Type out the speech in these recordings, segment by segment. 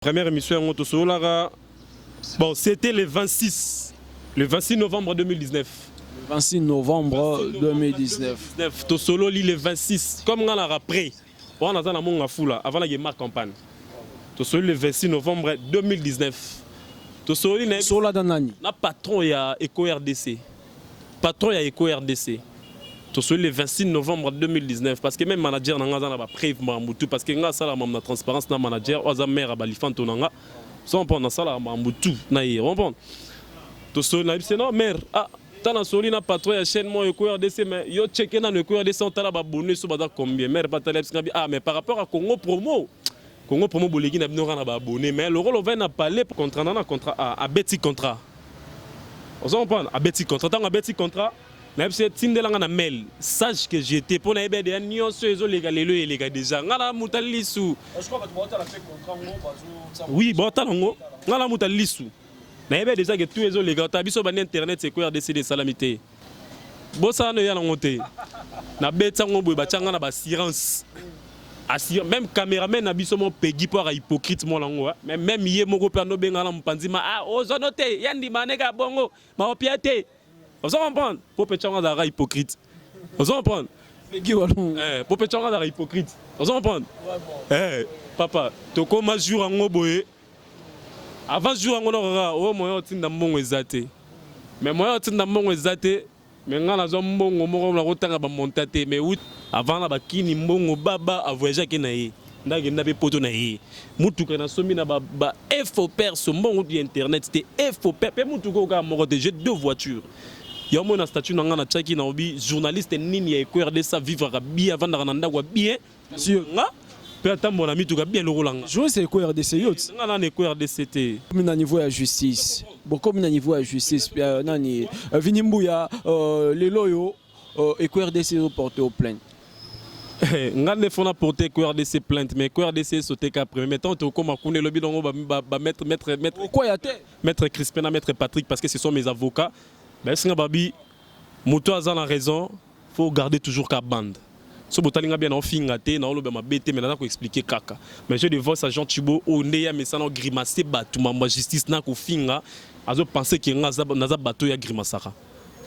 Première émission en Solara. Bon, c'était le 26 novembre 2019. Le 26 novembre 2019. Tosolo li le 26. Comme on a après, on a dans la foule avant la marque campagne. Tosolo le 26 novembre 2019. Tosolo li Sola danani. Na patron ya Eco RDC. Patron ya Eco RDC. Tosolo le 26 novembre 2019 parce que même manager n'a pas preuve mamoutou parce que nga sala mam na transparence na manager oza mère balifanto nanga. Sans prendre ça là mamoutou na y répondre. Tosolo na c'est non mère ah tana soli na patron ya chaîne moi Eco RDC mais yo checker na Eco RDC on tala ba abonné so bada combien mère pas tala ah mais par rapport à Congo promo bolegi na bino na ba abonné mais le rôle va na parler pour contrat na contrat à Betty contrat. On s'en prend à Betty contrat tant à Betty contrat. Na mail sache que j'étais pour na ebe de nyonso ezo legalelo et lega déjà ngala mutalisu oui bon talango ngala mutalisu na ebe déjà que tout ezo lega ta biso ba internet c'est quoi décider salamité bossa no ya na ngote na betango boy ba tanga na ba assurance même caméraman na biso mo pegi pour a hypocrite mo lango même yé moko pe no benga na mpanzima ah ozonote yandi maneka bongo ma opiate. On s'en comprend. Pour pétchanga d'ara hypocrite. On s'en comprend. Pour pétchanga d'ara hypocrite. On s'en comprend. Papa, tu commences jour en boye. Avant jour en aura au moyen de mon exaté. Mais moi de mon exaté. Mais on a un bon moment la route à monter. Mais avant la bakini mbongo baba a voyagé à Kenaï. N'a pas poto naïe. Moutou kana somi na ba faux père sur mon internet c'était faux père. Mais moutou ko ga mo j'ai deux voitures. Il y a un statut dans la tchaki na obi journaliste nini ya Eco RDC vivre bien avant d'aranda wa bien sur nga peut attendre mon ami tout ka bien le rolanga jouer c'est Eco RDC yot nga na Eco RDC té comme na niveau ya justice beaucoup na niveau ya justice nani Vinimbuya les loyo Eco RDC porté au plainte nga ne fona porter Eco RDC plainte mais Eco RDC sauté qu'après mais tant to comme akune lobby donc ba mettre quoi ya té maître Crispin maître Patrick parce que ce sont mes avocats. Ben si babi moto a la raison, faut garder toujours ka bande. So botalinga bien en fingate na olobe ma bete mais na ko expliquer kaka. Mais je devant sa Jean Thibault au neya mais ça na grimacer batu ma justice na ko finga azo penser que ngaza naza bato ya grimasaka.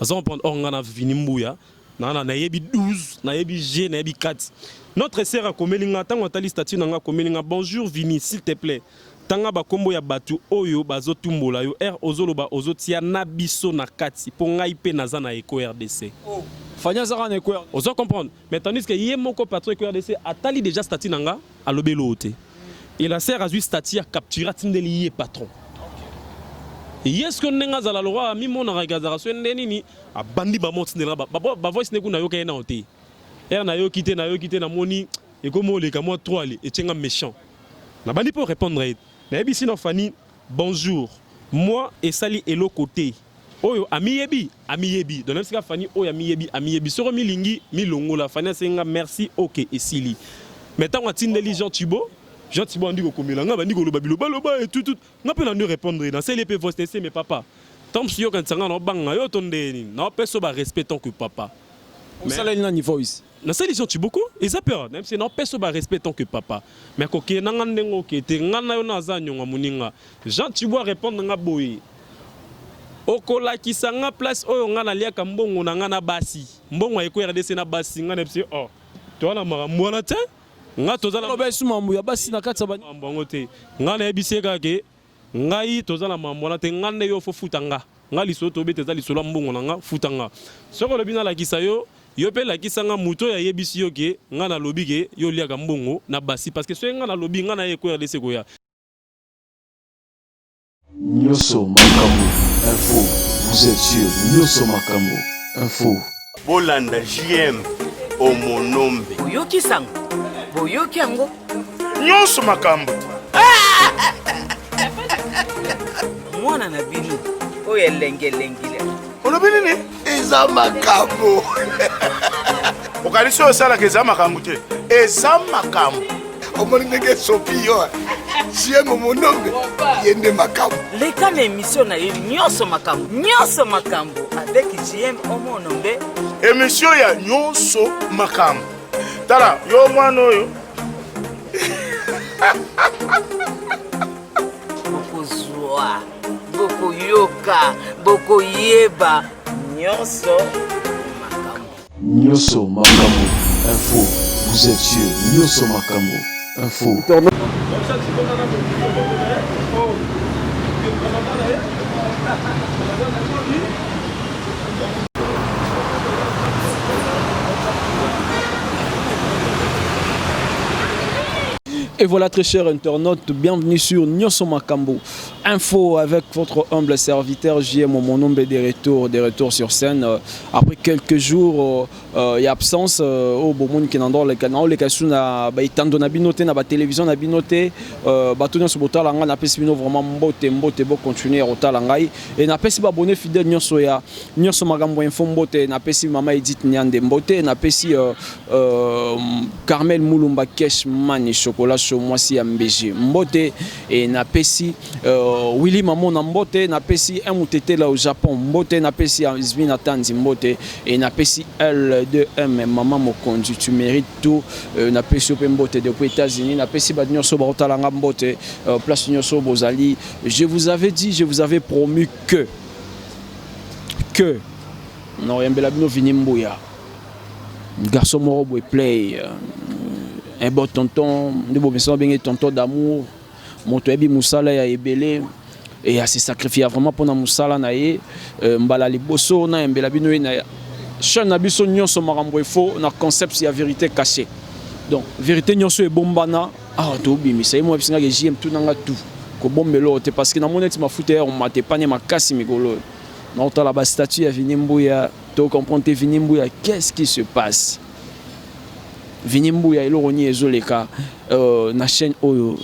Azo prendre or ngana Vinimbuya na yebi 12 na yebi G na yebi 4. Notre sœur a komelinga tango tali statut na nga komelinga bonjour Vini s'il te plaît. Tanga ba kombo ya batu oyo bazo tumbola yo ozoloba ozotia na biso na kati po ngai pe naza na Eco RDC. Fanya zara na Eco RDC. Ozo comprendre. Mais tandis que yé moko patron Eco RDC atali déjà statut nanga alobelo ote. Et la sert a ju statut a capturer tindeli yé patron. Yes que nenga za la loi mi mona regazara so ndenini a bandi ba motindela ba voice ne kuna yo kayena ote. Na yo kité na moni et comme le kamo 3 et tchenga méchant. Na bandi pour répondre. Ici non Fanny, bonjour. Moi et Sali et l'autre côté. Oyo ami yebi. Dans le cas Fanny oyo ami yebi. Sur milingi milongo la Fanny senga merci OK et Sili. Maintenant on tindeli Jean Thibault andi ko komela nga bandi ko loba biloba et tout. Nga pe na nous répondre dans c'est les pe voice mais papa. Tant si yo kan tsanga no banga yo tondeni. Na peso ba respect tant que papa. Mais ça là il niveau ici. Na sali Jean Thibault et ça peur même si non peso ba respect tant que papa. Mais ko ke nanga ndengo ke te ngana yo na za nyonga muninga. Jean Thibault répondre nga boyi. Okola kisanga place oyo nga na liaka mbongo na nga na basi. Mbongo Eco RDC na basi nga nepsi oh. To na makambo na te. Nga tozala loba sumambu ya basi na katsa ba mbongo te. Nga na ebiseka ke ngai tozala mambo na te ngande yo fo futanga. Nga lisoto bete za lisolo mbongo na nga futanga. Soko lobi na la kisa yo yo pe la kisanga muto ya yebisi yo ke nga na lobi ke yo liaka mbongo na basi parce que so nga na lobi nga na Eco RDC ko ya. Nyoso Makambo Info, vous êtes sur Nyoso Makambo Info. Bolanda JM Omonombe Boyoki sango Boyoki yango Nyoso Makambo Mwana na bino oyo lengelengile Olobini ni Eza Makambo Okaliso osala ke Eza Makambo te Eza Makambo Omoni ndenge sopi yo JM Omonombe yende Makambo leka na émission na yo Nyoso Makambo avec JM Omonombe émission ya Nyoso Makambo tala yo mwana oyo bokosavoir, bokoyoka, bokoyeba, nyonso makambo. Nyoso Makambo Info, vous êtes sur Nyoso Makambo Info. Et voilà, très chers internautes, bienvenue sur Nyoso Makambo Info avec votre humble serviteur JM mon nom des retours sur scène. Après quelques jours et absence au Bomon qui n'endort le canal les casous na ba itando na binoté na ba télévision na binoté batonya sur botala nga na pesi bino vraiment mbote bo continuer à otala ngai et na pesi ba abonné fidèle Nyoso ya Nyoso Makambo Info mbote na pesi mama Edith Nyande mbote na pesi Carmel Mulumba Kesh Mani chocolat chaud moi si MBG mbote et na pesi Willy Mamon na mbote na pesi MTT là au Japon mbote na pesi Zvina Tanzi mbote et na pesi L2M maman mo conduit tu mérites tout na pesi open mbote depuis États-Unis na pesi ba Nyoso ba otalanga mbote place Nyoso Bozali. Je vous avais dit, je vous avais promis que non yambela bino Vinimbuya garçon moro boy play un bon tonton, nous sommes bien tonton d'amour, mon toebi musala ya ebele et à se sacrifier vraiment pour na musala na ye mbala liboso na mbela bino na chaîne na biso nyonso makambo efo na concept ya vérité cachée. Donc vérité nyonso e bombana to bimisa moi bisinga ke JM tout nanga tout ko bombelo te parce que na monete mafuta on mate pané makasi mikolo. Na otala ba statue ya Vinimbuya to comprendre Vinimbuya qu'est-ce qui se passe? Vinimbuya eloroni ezoleka na chaîne oyo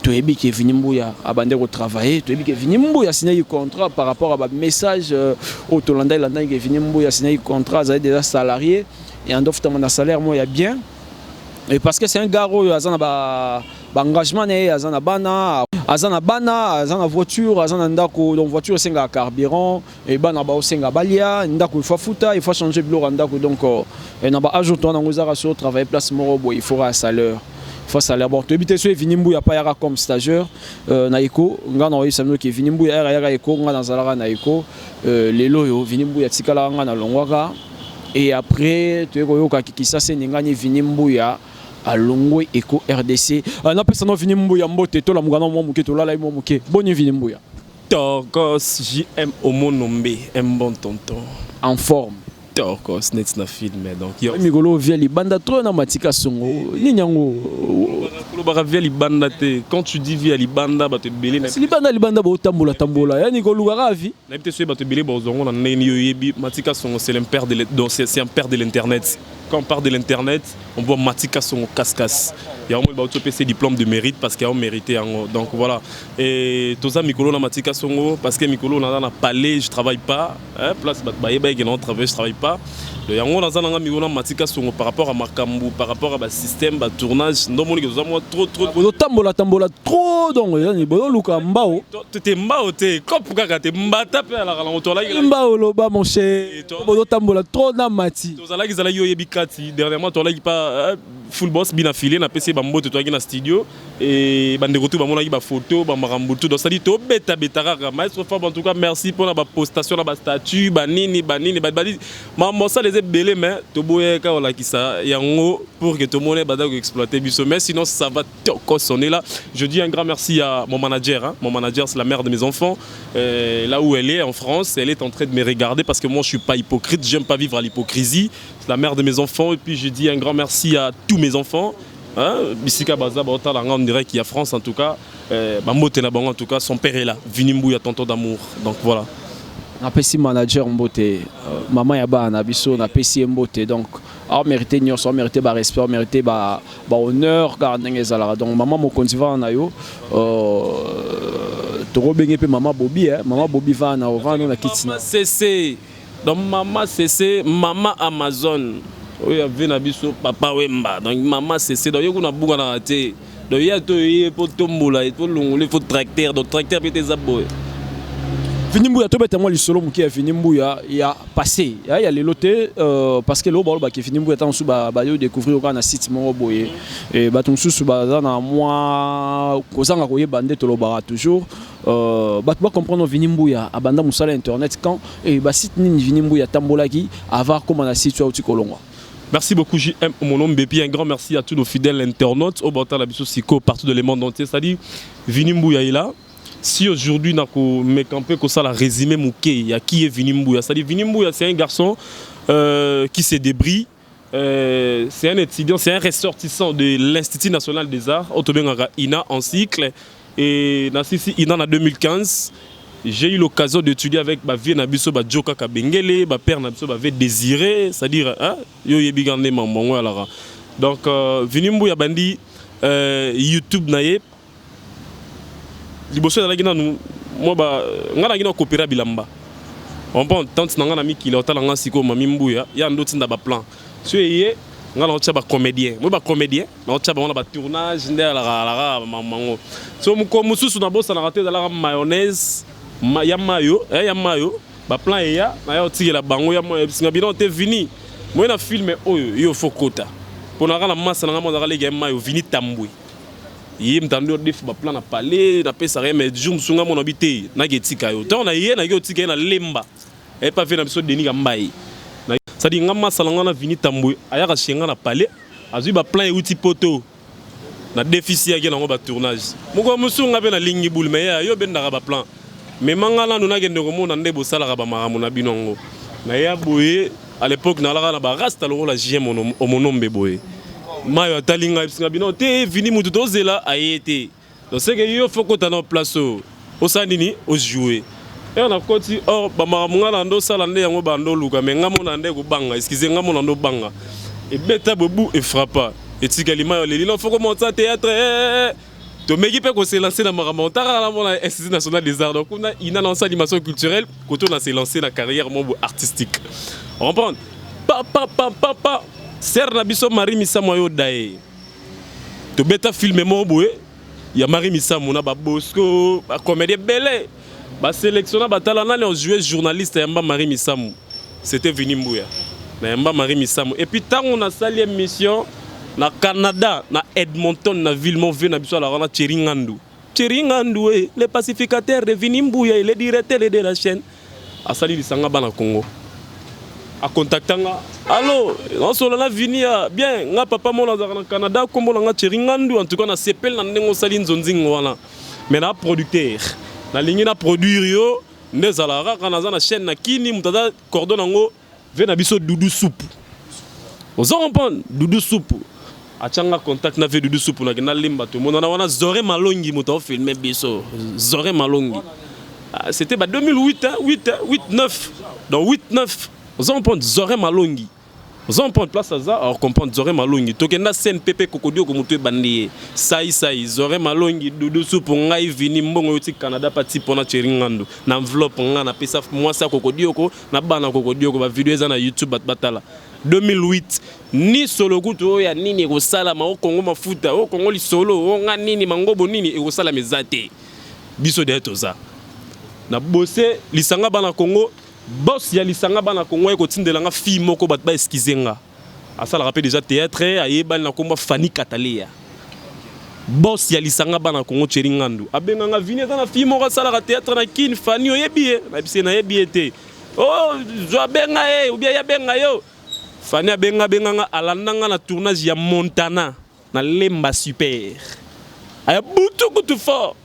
toyebi ke Vinimbuya abande ko travailler toyebi ke Vinimbuya signé contrat par rapport à ba message au Tolanda Landa ke Vinimbuya signé contrat ça déjà salarié et en offre mon salaire moi ya bien et parce que c'est un gars oyo azana ba engagement né azana bana azana voiture azana ndako donc voiture senga carburant et bana ba osenga balia ndako il faut futa il faut changer blora ndako donc et na ba ajouter na ngozara sur travailler place morobo il faudra salaire face à l'abord tu habiter sur Vinimbuya pas yara comme stagiaire na iko nga na oyisa que Vinimbuya yara iko nga na zalaka na iko lelo yo Vinimbuya tikala nga na longwaka et après tu yoka kikisa seninga ni Vinimbuya à Longwe Eco RDC. On appelle ça Vinimbuya mbote to la mugana mo muke to la la mo muke. Bonne Vinimbuya. Torkos JM Omonombe, un bon tonton. En forme. Torkos net na film donc yo. Migolo via li banda trop na matika songo. Ni nyango. Via li banda te. Quand tu dis via li banda ba te belé na. Si li banda ba tambola. Ya ni ko lugara vi. Na bité so ba te belé ba zongo na neni yo yebi matika songo c'est l'impère de donc c'est un père de l'internet. Quand on parle de l'internet, on voit Matika son casse-casse. Il y a un PC diplôme de mérite parce qu'il a mérité. Donc voilà. Et tout ça, Mikolo na Matika Songo, parce que Mikolo na palais, je travaille pas. Place Batbaye, je travaille pas. Il y a un Mikolo Matika Songo par rapport à Makambu, par rapport à système, tournage. Non, mon moi trop. Tambola trop donc. Il y a Luka Mbao. Tu es Mbao, tu es comme pour tu es Mbata. Mbao, Loba, mon cher. Tambola trop na Mati. Dernièrement, tu as pas full boss bien affilé, na PC bambo tu as studio et bande retour ba mona ba photo ba marambutu donc ça dit to beta rara maestro Fab en tout cas merci pour la postation la statut banini maman ça les belé mais to boye ka wala ki ça yango pour que tout le monde bada exploiter biso mais sinon ça va sonner là. Je dis un grand merci à mon manager hein. Mon manager c'est la mère de mes enfants là où elle est en France, elle est en train de me regarder parce que moi je suis pas hypocrite, j'aime pas vivre à l'hypocrisie. C'est la mère de mes enfants et puis je dis un grand merci à tous mes enfants. Bisika Baza, on dirait qu'il y a France en tout cas. Mamote en tout cas, son père est là. Vinimbuya tonton d'amour. Donc voilà. On a PC manager Mbote, maman Yaba Nabiso, on a PC Mbote. Donc, on mérité on mérité respect, on mérité honneur, donc maman mon condiva na yo. Toro bengi pe maman Bobby, maman Bobby va na na kitina. C'est donc maman c'est maman Amazon. Oui, avait na biso papa Wemba. Donc maman c'est donc yoko na bunga na te. Donc il y a to pour tombola, il faut longole, il faut tracteur, donc tracteur peut être aboy. Vinimbuya to beta moi li solo muki ya Vinimbuya ya passé. Il y a les lotés parce que le bolo ba ki Vinimbuya tan su ba yo découvrir au na site mo boye et ba ton su ba na moi kozanga ko yebande to lo bara toujours. bato ba comprendre Vini Mbuya abanda musala internet quand et ba site nini Vini Mbuya tambolaki avoir comment la site soit kolongwa. Merci beaucoup JM mon nom Bépi, un grand merci à tous nos fidèles internautes au Bota la Bisso Siko partout de le monde entier, c'est-à-dire Vini Mbuya est là. Si aujourd'hui n'a ko me camper ko ça la résumé mouké, il y a qui est Vini Mbuya, c'est-à-dire Vini Mbuya c'est un garçon qui se débrouille. C'est un étudiant, c'est un ressortissant de l'Institut national des arts, Otobengara INA en cycle. Et dans ce INA en 2015, j'ai eu l'occasion d'étudier avec ma vie Nabiso Joka Kabengele, ma père Nabiso avait désiré, c'est-à-dire yo yebigande maman alors. Donc Vini Mbuya bandi YouTube naye liboso na gina nous moi ba ngana gina coopérer bilamba. On prend tant nanga na mi ki lota nanga siko mami Mbuya ya ndoti nda ba plan. So yé ngana otcha ba comédien. Moi ba comédien, na otcha ba on ba tournage ndé la mamango. So mu ko mususu na bossa na raté da la mayonnaise. Ya mayo ba plan ya na yo tigela bango ya mo singa bino te Vini moi na filme oyo yo fokota pour na la masse na mo na le game mayo Vini tambwe yi mtando def ba plan na palais na pesa rien mais jour sunga mo na bité na getika yo ton na ye na yo tika na lemba et pas fait na biso deni gambai na ça dit ngama salanga na Vini tambwe aya ka shenga na palais azu ba plan outil poto na déficit ya na ngo ba tournage muko musunga be na ligne boule mais yo ben na ba plan. Mais mangala nous n'avons pas de ndebo sala ba maramuna binongo na ya boye à l'époque na la ba rasta lo la JM au monombe boye mayo talinga singa bino te Vini mutu tozela ayete donc c'est que yo faut que ta na place au sandini au jouer et on a continué or ba maramuna ndo sala nde yango bando luka mais ngamo na nde ko banga excusez ngamo na ndo banga et beta bobu et frappa et tigalima yo leli non faut commencer théâtre. Donc, mais qui peut se lancer dans ma l'Institut national des arts. Donc, il a lancé l'animation culturelle, quand on a lancé la carrière artistique. On comprend? Papa, Serre Nabiso Marie Missamoyo Dae. Tu bêta filmer mon boy. Il y a Marie Missamona, Bosco, comédien Belé. Bah, sélectionnant, Batalana, on jouait journaliste et Marie Missamou. C'était Vini Mbuya. Marie Missamou. Et puis, tant on a sali émission. Na Canada, na Edmonton, na Villemont, na biso la rana Tcheringandu, le pacificateur de Vini Mbuya, le directeur de la chaîne. A sali lisanga bana Congo. A contactanga. Allô, on se l'a Vini bien, nga papa mon na Canada, comme on a Tcheringandu, en tout cas na sepel na ndengo sali nzonzing wana. Mais na producteur, na ligne na produire yo, nezalara kana za na chaîne na kini mutada cordon ngo, ve na biso Doudou Soupe. Vous en comprenez, Doudou Soupe. Achanga contact na Doudou Soupe na gena limba to mona wana Zoré Malongi moto filmé biso Zoré Malongi c'était 2008 9 donc 8-9 vous en prendre Zoré Malongi vous en prendre place à ça alors comprendre Zoré Malongi to kenda scène Pepe Kokodio ko moto bandi sai Zoré Malongi Doudou Soupe ngai Vini mbongo yoti Canada parti pona Tcheringandu na enveloppe nga na pesa moi ça Kokodio ko na bana Kokodio ko ba vidéo za na YouTube batala 2008 ni solo kuto ya nini ko sala ma o Congo mafuta o Congo li solo o nga nini mangobo nini e ko sala mezate biso de toza na bossé lisanga bana Congo boss ya lisanga bana Congo e ko tindela nga fi moko bat ba eskizenga asala rappel déjà théâtre ayeba na komba Fanny Katalia boss ya lisanga bana Congo Tcheringandu abenga nga Vini na fi moko sala théâtre na kin Fanny oyebie na bise na yebiete oh zo benga ou bien ya benga yo Fanny benga alandanga na tournage ya Montana na Lemba Super. Aya butu kutu fort.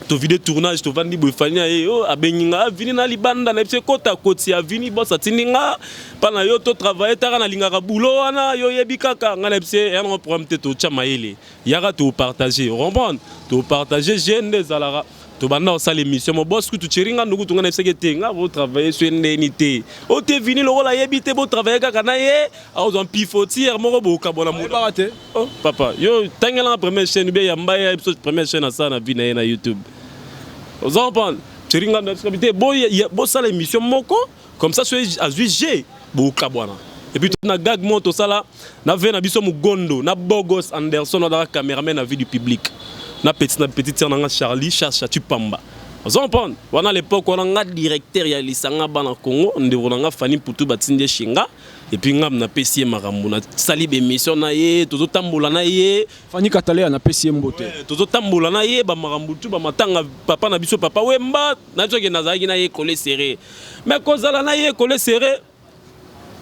To vidéo tournage to vandi boy Fanny oh abenga Vini na libanda na pse kota koti ya Vini boss atininga pana yo to travailler tara na lingaka boulot wana yo yebikaka ngana pse ya no problème te to chamaele. Yaka to partager, comprendre? To partager gende zalara. To banda au salle émission mon boss ku tu Tcheringandu tu ngana sekete nga vo travailler sur indemnité o te Vini le rôle ayebité bo travailler kaka na ye a on pifotier moko bo ka bona mo baraté oh papa yo tangela la première chaîne bien ya mbaya episode première chaîne ça na Vini na YouTube aux enfants Tcheringandu habité bo salle émission moko comme ça sur azuj bo ka bona et puis na gag monto ça là na ve na biso mugondo na Bogos Anderson na caméraman na vie du public. Na petite sœur nanga Charlie Chacha Pamba. Vous comprenez? Wana l'époque on a directeur ya lisanga bana Congo, ndebo nanga Fanny Poutou batinde Shinga. et puis ngam na pesi makambo na sali be mission na ye tozo tambola na ye Fanny Katale na pesi mbote tozo tambola na ye ba makambo tu ba matanga papa na biso papa wemba na tsoke na zaki na ye collé serré mais kozala na ye collé serré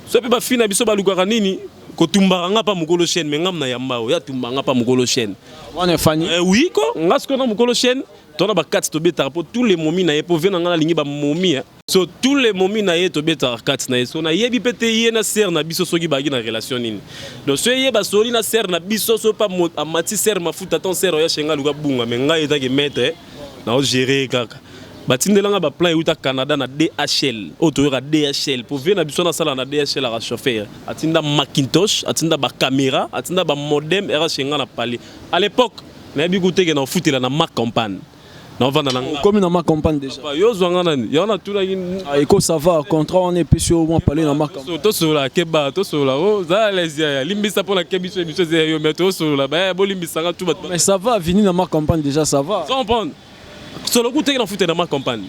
so pe ba fina biso ba lukaka nini ko tumbaka nga pa mukolo chaîne mais ngam na yamba ya tumbanga pa mukolo chaîne wana Fanny oui ko ngasko na mukolo chaîne tona ba 4 to beta pour tous les momies na ye pour venir nga lingi ba momie so tous les momies na ye to beta 4 na ye so na yebi pete ye na ser na biso soki bagi na relation nini donc so ye ba soli na ser na biso so pa amati ser mafuta ton ser ya shenga luka bunga mais nga eta ke maître na o gérer kaka batindelanga ba plan yuta Canada na DHL auto ya DHL pour venir na biso na sala na DHL à chauffeur atinda Macintosh atinda ba caméra atinda ba modem era shenga na pali à l'époque na yebi kuteke na foutela na ma campagne. Non, comme dans ma campagne déjà. Il y en a tout là. Éco, ça va, contrat, on est plus au moins parler dans ma campagne. Tout sur la Keba, tout sur la oh, ça les limbisa pour la Kebiso et Biso et Yometo sur la bah, bon limbisa tout. Mais ça va, venir dans ma campagne déjà, ça va. Ça on prend. Sur le coup, t'es dans foutre dans ma campagne.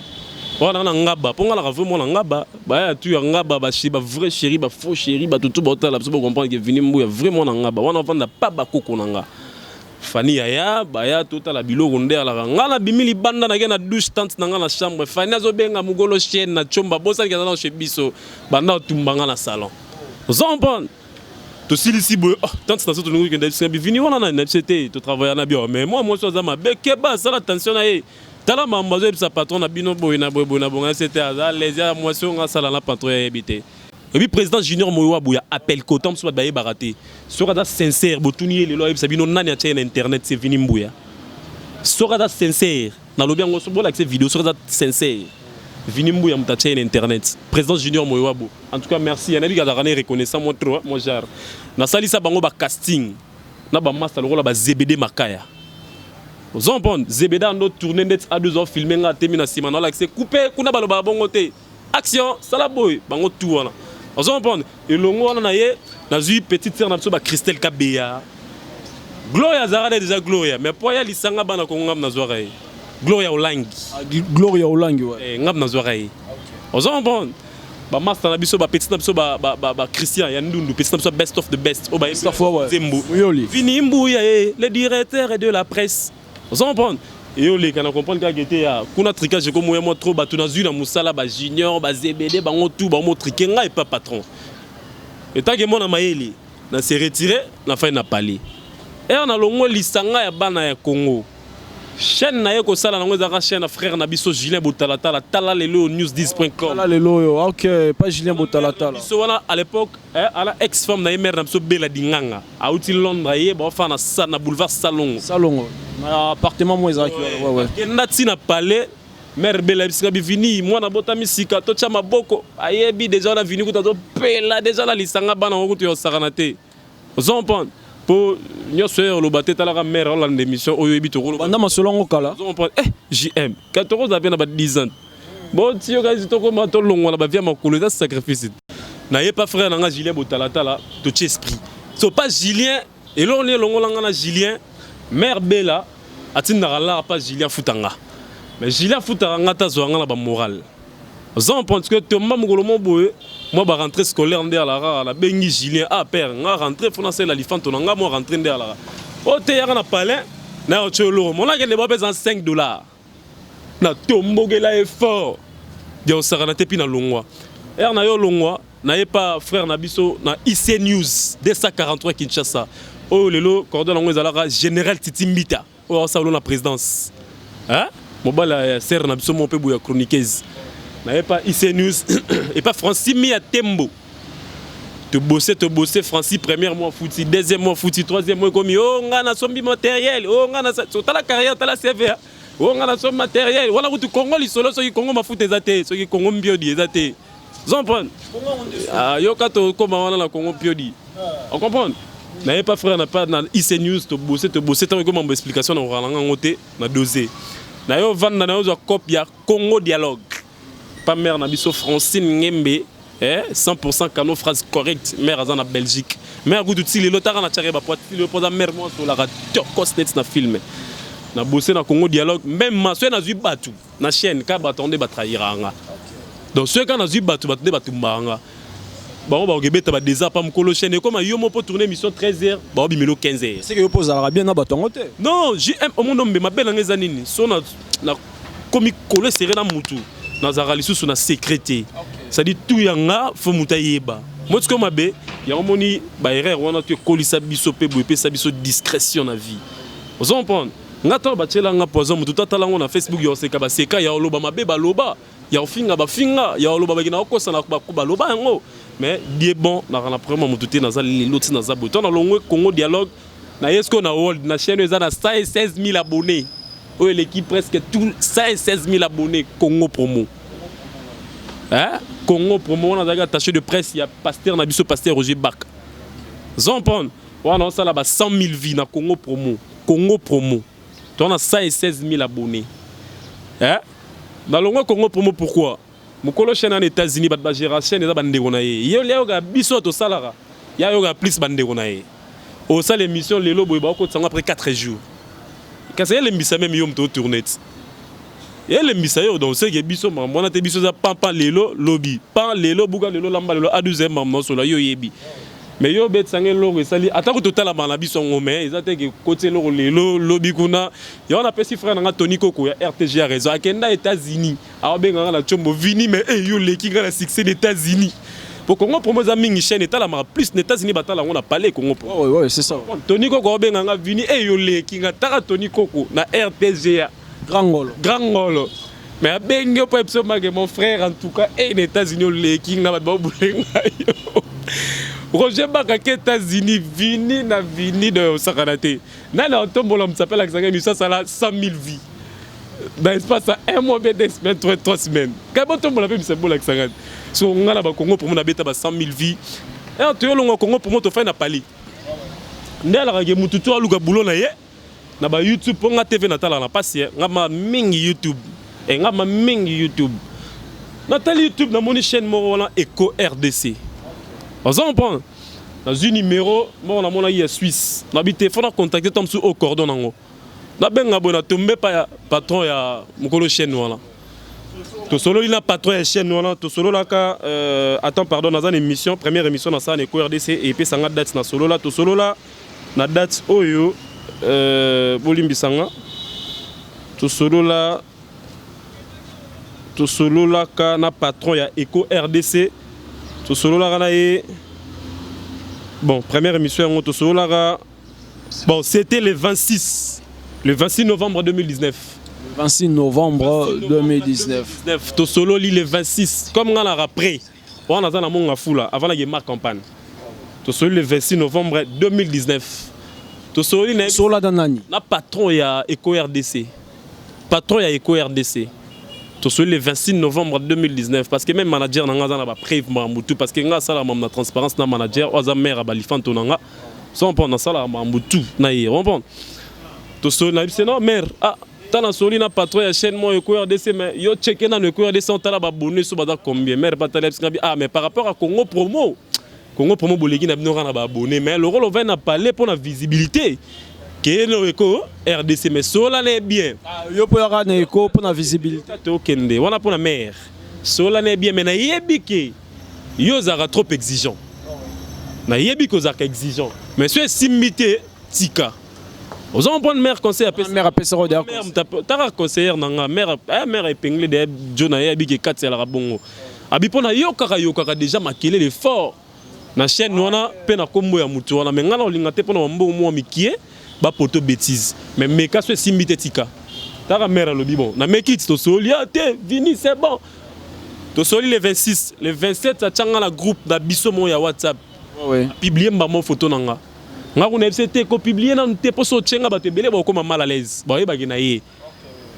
On a un ngaba, pour on a vraiment un ngaba, bah tu as un ngaba, bah chiba vrai chéri, bah faux chéri, bah tout botal, là, pour comprendre que venir mouiller vraiment un ngaba. On a vendu pas bako konanga. Fanny aya baya tota la biloko nde ala ngala bimili banda na na douche tante na ngala chambre Fanny azobenga mugolo chaîne na chomba bosa ki na chez biso banda tumbanga na salon zomban to silisi boy tante na soto nungu ke ndetse bivini wana na c'était to travailler na bio mais moi so za mabe ke ba sala attention na ye tala mambazo sa patron na bino boy na bonga c'était à les ya moi so nga sala na patron ya habité. Et puis président Junior Moyowabu ya appel kotam so baye baraté sera sincère botuni le loyeb sabino nani a na internet c'est vini mbuya sera sincère na lobi ngo so bola accès vidéo sera sincère vini mbuya mutache na internet président Junior Moyowabu en tout cas merci yana bi gazarane reconnaissant moi trop moi jar na salisa bango ba casting na ba master le rôle ba ZBD makaya zombon ZBD ando tourner net à 2 heures filmer nga temi na sima na l'accès couper kuna baloba bongo te action sala boy bango tout wana. On se comprend. Et le mot on a eu, dans une petite sœur n'a Christelle Kabea. Gloria Zara déjà Gloria, mais pour y aller sanga bana ko ngam na zoreille. Gloria Olangi. Gloria Olangi ouais. Ngam na zoreille. On se comprend. Ba master na biso ba petit na biso ba Christian ya ndundu petit na biso best of the best. O ba Zembo. Yoli. Fini Mbuya le directeur de la presse. On se comprend. Et on les quand on comprend que était ya kuna tricage comme moi trop batu na zuna musala ba junior ba ZBD ba tout ba mo triquer nga et pas patron et tant que mon na mayeli na se retirer na fin na parler et on a longo lisanga ya bana ya Congo chaîne na yeko sala na ngeza chaîne frère na biso Julien Botalatala tala lelo news10.com tala lelo yo OK pas Julien Botalatala biso wana à l'époque à la ex femme na mère na biso Bella Dinganga a outi Londres ye ba fa na boulevard Salongo appartement moi Isaac ouais Kenati na palais mère Bella bisika bivini moi na bota misika to cha maboko ayebi déjà na vini kuta to pela déjà la lisanga bana ko to saranate zompan pour nous soeur le baté tala mère en l'émission oyebi to ko banda masolongo kala zompan JM 14 avez na ba 10 ans bon tio gazi to ko mato longo na ba via makolo ça sacrifice na ye pas frère na Julien Botalatala to ci esprit so pas Julien et là on est longo na Julien mère Bella atinda la pas Julien Futanga mais Julien Futanga ta zoanga na ba moral on pense que to mamgolo mo boye moi ba rentrée scolaire ndé la bengi Julien a père nga rentrée français la lifanto nga mo rentrée ndé la o te ya na palais na o cholo mon la ke ne ba pesa $5 na tombogela effort dia o sarana te pina longwa er na yo longwa na ye pas frère na biso na IC News 243 Kinshasa. Oh lelo cordon ngo ezalaka général Titi Mbita o sa la présidence hein mobala ser na biso mon pe boya chroniqueuse na pas IC News et pas Francis Mia Tembo te bosser Francis premier mois fouti deuxième mois fouti troisième mois comme oh ngana sombi matériel oh ngana ta la carrière ta la CV oh ngana sombi matériel wala kutu Congo li solo so ki Congo mafuta ezate so ki Congo mbiodi ezate zomprendre ah yo kato koma wana na Congo mbiodi on comprend. N'avez pas frère n'a pas dans IC News te bosser tant que mon explication na ralanga ngote na doser na yo vanda na yo copia Congo dialogue pas mère na biso Francine Ngembe 100% cano phrase correcte mère azana Belgique mère goutouti le lotara na tchare ba pote le posa mère moi sur la turcos net na film na bosser na Congo dialogue même maso na zui batu na chaîne ka batonde ba trahiranga donc ceux quand na zui batu batonde batumbanga Bango ba gebeta ba déjà pas mukolo chaîne comme yo mo pour tourner mission 13h, ba bimelo 15h. C'est que yo pose la bien na batongo te. Non, JM au mon nombe mabela ngeza nini. So na komi kolo serré na mutu. Na zara lisusu na sécurité. Ça dit tout yanga fo mutayeba. Moi ce que mabe, ya omoni ba erreur wana tu kolisa biso pe boye pe sa biso discrétion na vie. Vous comprenez? Ngata ba tshela nga poison mutu tatala ngo na Facebook yo seka ba seka ya oloba mabe ba loba. Ya ofinga ba finga, ya oloba ba kina okosa na ba loba yango. Mais die bon na kana vraiment mutu na za leloti na za boto na longwe Congo dialogue na yesko na world na chaîne eza na 116 000 abonnés. Oh l'équipe presque tout 116 000 abonnés Congo promo. Hein? Congo promo on a déjà attaché de presse il y a pasteur na biso pasteur Roger Bak. Zompon, on a ça là 100 000 vies na Congo promo. Congo promo. On a 116 000 abonnés. Hein? Dans le Congo promo pourquoi? Mukolo chaîne en États-Unis bat bagera chaîne eza bande gonaye. Yo leo ga biso to salara. Ya yo ga plus bande gonaye. Au ça l'émission lelo boy ba ko tsanga après 4 jours. Quand c'est l'émission même yo mto tourner. Et l'émission yo donc c'est que biso mona te biso za pampa lelo lobby. Pan lelo buga lelo lamba lelo a deuxième maman so la yo yebi. Mais yo bet sangé loro sali atako total la biso ngomé ils attaque côté loro lelo lobby kuna yo on appelle si frère nga Tony Koko ya RTG a raison akenda États-Unis a benga la chombo vini mais yo leki nga la succès des États-Unis pour Congo promo za mingi chaîne eta la plus les États-Unis batala on a parlé Congo ouais c'est ça Tony Koko benga nga vini yo leki nga taka Tony Koko na RTG grand ngolo mais a benga pas absolument mon frère en tout cas et les États-Unis leki nga ba bulenga yo Roger Baka aux États-Unis vini de Sakanate. Nana Otombola m'appelle avec ça ça a 100 000 vies. Dans l'espace à un mois, 2 semaines, 3 semaines. Quand Otombola fait c'est bon avec Sakanate. So on a la Congo pour mon habiter 100 000 vies. Et en tout cas le Congo pour mon to faire na pali. Ndela rage mututu aluka boulot na ye. Na ba YouTube pour nga TV natala na passi. Nga ma mingi YouTube. Et nga ma mingi YouTube. Natali YouTube na mon chaîne mo wala Eco RDC. Vous comprenez? Dans un numéro, moi on a eu Suisse. On habite, il faut contacter Tom sur au cordon nango. Na benga bona tombe pa patron ya mukolo chaîne wala. To solo il na patron ya chaîne wala, to solo la ka attends pardon dans une émission, première émission dans ça Eco RDC et puis sanga date na solo la, to solo la na date oyo bolimbi sanga. To solo la ka na patron ya Eco RDC. Tout solo la bon, première émission bon, c'était le 26 novembre 2019. Le 26 novembre 2019. Tout solo le 26 comme on a après on a dans mon foula avant la campagne. Tout solo le 26 novembre 2019. Tout solo la danani. Na patron ya Eco RDC. Patron ya Eco RDC. Le 26 novembre 2019 parce que même manager n'a pas prévu Mamoutou parce que nga sala la transparence na manager oza mère abalifanto nanga so on prend sala Mamoutou na y on to so na c'est non mère ah tana soli na patron ya chaîne mo Eco RDC mais yo checker na Eco RDC on tala ba abonné so bada combien mère pas tala ah mais par rapport à Congo promo bolegi na bino na ba abonné mais le rôle on va na parler pour la visibilité que no Eco RDC mais sola n'est bien yo pour la Eco pour la visibilité tokende wana pour la mer sola n'est bien mais na yebike yo zara trop exigeant na yebiko zaka exigeant mais c'est simité tika aux en bonne mère conseil après mère après ça rodeur tara conseillère nanga mère épinglé de jona yebike 4 la rabongo abipona yo kaka déjà maquiller l'effort na chaîne wana pe na kombo ya mutu wana mais ngana olinga te pona mbo mo mikie ba poto bêtise mais meka so simité tika tara mère le bon na meki to soli te vini c'est bon to soli le 26 le 27 ça tchanga la groupe da biso mo ya WhatsApp ouais publier mbamo photo nanga nga ko nefsete ko publier na te poso tchenga ba te belé ba ko mal à l'aise ba yeba gina ye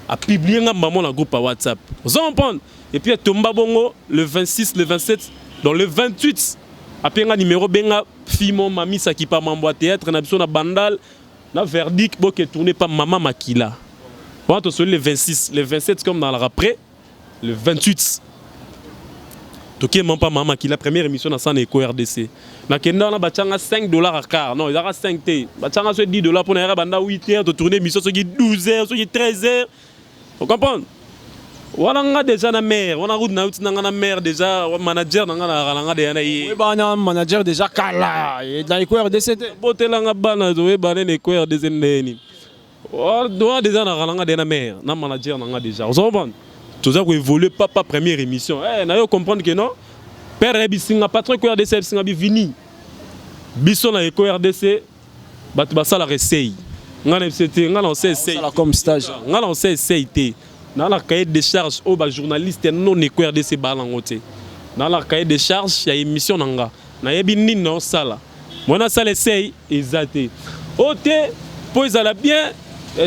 a publier nga mbamo na groupe à WhatsApp vous comprenez et puis tomba bongo le 26 le 27 dans le 28 après nga numéro benga fimo mami sakipa mambo théâtre na biso na bandal na verdict bon qui est tourné par Maman Makila. On va le 26, le 27 comme dans le après, le 28. Toké même pas Maman Makila première émission dans Eco RDC. Na kenda na bachanga $5 à quart. Non, il y aura 5 T. Bachanga so $10 pour na banda 8 heures de tourner émission so 12 heures, so 13 heures. Vous comprenez? On a déjà na maire, on a route na maire déjà, manager na déjà Oui, bah, manager déjà kala. Et dans les RDC. Botelanga bana zo e bana ne ko RDC ndeni. On doit déjà na maire, na manager na déjà. On comprend. Tout ça ko évoluer papa première émission. Eh na yo comprendre que non. Père Ebisinga patron ko RDC singa bi vini. Biso na ko RDC batu basala resei. Ngana FCT ngana on sait essayer comme stage. Ngana on sait essayer. Dans la cahier de charges au journaliste non écoire de ces balangoté. Dans la cahier de charges il y a émission nanga. Na yebi nino sala. Moi na sala essaye exacté. Oté pour ça la bien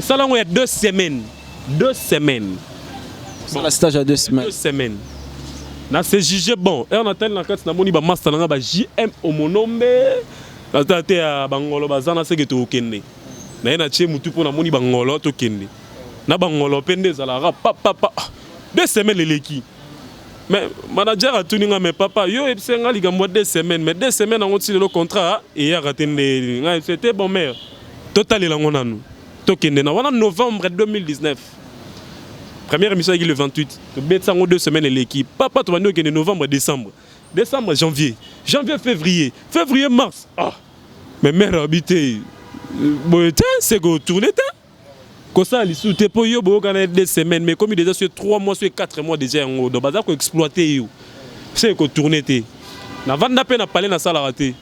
ça là il y a 2 semaines. 2 semaines. Bon, la stage à 2 semaines. 2 semaines. Na c'est jugé bon. Et on attend la carte na moni ba master nanga ba JM Omonombe. La tate à Bangolo bazana c'est que to okende. Na ina tie mutu pour na moni Bangolo to kende. Na bangolo pende zalara papa 2 semaines les mais manager a tenu mais papa yo et c'est nga liga 2 semaines mais 2 semaines on tire le contrat et il a raté c'était bon mère total la ngona nous tokende na wana novembre 2019 première émission le 28 to bet sango 2 semaines l'équipe papa to bandi okende novembre décembre janvier février mars mais mère habité bon c'est go tourner comme ça, les sous-te pour yo, 2 semaines, mais comme il déjà sur 3 mois, sur 4 mois déjà, on doit exploiter yo. C'est qu'on tourne té. Na vanda peine à parler na salle raté.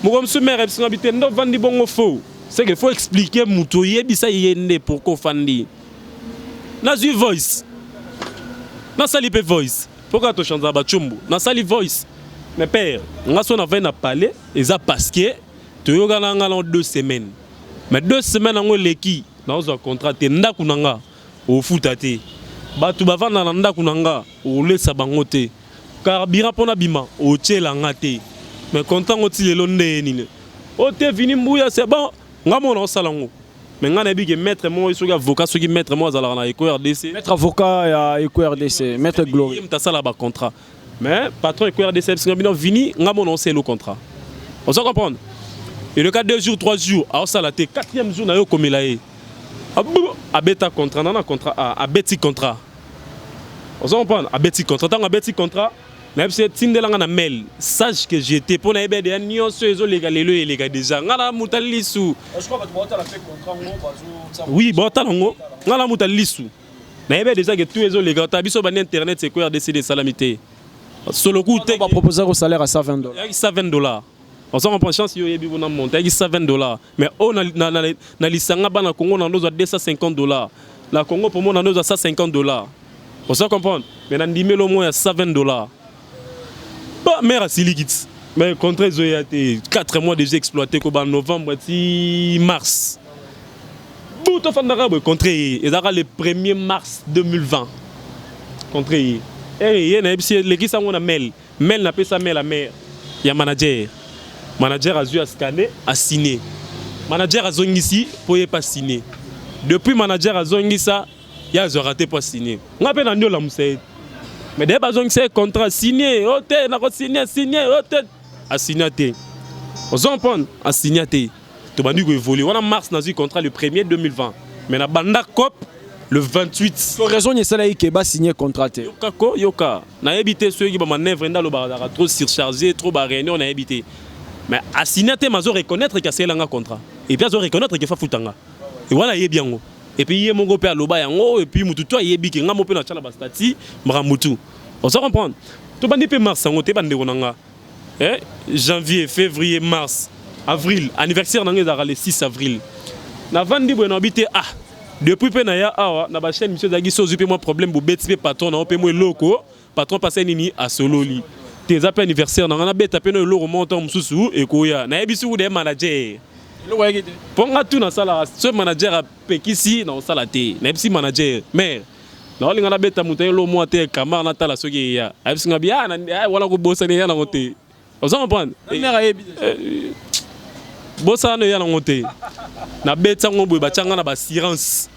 Moi comme ce maire est habité, non vandi bon faux. C'est qu'il faut expliquer muto yebisa yende pour qu'on fandi. Na zu voice. Na sali pe voice. Pourquoi to chanza ba chumbu? Na sali voice. Mais père, on a son avant na parler, et ça parce que tu yo gana ngala 2 semaines. Mais 2 semaines on l'équipe. Dans un contrat te ndaku nanga au futate batu bavanda na ndaku nanga o lesa bango te carburant pona bima o tchela ngate mais content oti lelo ndeni o te vini mbuya c'est bon ngamona osalango mais ngana bi ke maître mo isoga avocat soki maître mo azala na Eco RDC maître avocat ya Eco RDC maître Glory ta sala ba contrat mais patron Eco RDC ngabino vini ngamona c'est le contrat on se comprendre et le cas 2 jours 3 jours a osala te 4e jour na yo komelaye a bêta contrat, non contrat, a bêti contrat. On s'en prend, a bêti contrat, tant a bêti contrat. Même si tu n'es pas mail, sache que j'étais pour les aider à nier ceux légal et légal déjà. Ngala mutalisu. Je crois que tu vas faire contrat. Oui, bon talongo. Ngala mutalisu. Na ebe déjà que tous les légal, tu as vu sur internet c'est quoi décider salamité. Sur le coup, tu vas proposer un salaire à $120. $120. On s'en prend chance yo yebi bona monter $120 mais on na lisanga bana Congo na ndoza $250 la Congo pour moi na ndoza $150 on s'en comprend mais na ndimelo mo ya $120 pas mère silikit mais contrat zo ya 4 mois déjà exploité ko ba novembre ti mars tout fandara bo contrat et dara le 1er mars 2020 contrat et na ebisi l'équipe ça on a mail na pesa mail la mère ya manager a dû scanner, a signé. Manager a zongisi pour y pas signer. Depuis manager a zongisa, il y a raté pour signer. On appelle un la mousse. Mais dès que zongisi contrat signé, ote na signé, ote a signé. On s'en prend a signé. Tu vas nous évoluer. On a mars dans le contrat le 1er 2020. Mais na banda cop le 28. Pour raison il s'est qui va signer contrat. Yoka. Na habité ceux qui ba manœuvre dans le bazar trop surchargé, trop ba réunion na habité. Mais à signer, je reconnaître que c'est un contrat. Et puis je reconnaître que c'est un et voilà, il est bien. Et puis il y a mon père et puis il y a des gens qui ont été stati, on se comprend. Tu vas dire mars, janvier, février, mars, avril, anniversaire le 6 avril. Na vandi bo habité depuis penaya na ba chaîne monsieur Zagi sozupe moi problème bu beti patron na mo loko patron passé nini à sololi. Tes appels anniversaire na ngana beta peno loro montant mususu e koya na ebisu de manager lo wagide ponga tu na sala ce manager a pekisi na sala te na ebisi manager mais na linga na beta mutai lo mo te kamar na tala soki ya ebisi ngabi na wala ko bossa ne ya na ngote on s'en prend bossa ne ya na ngote na beta ngombo ba changa na ba assurance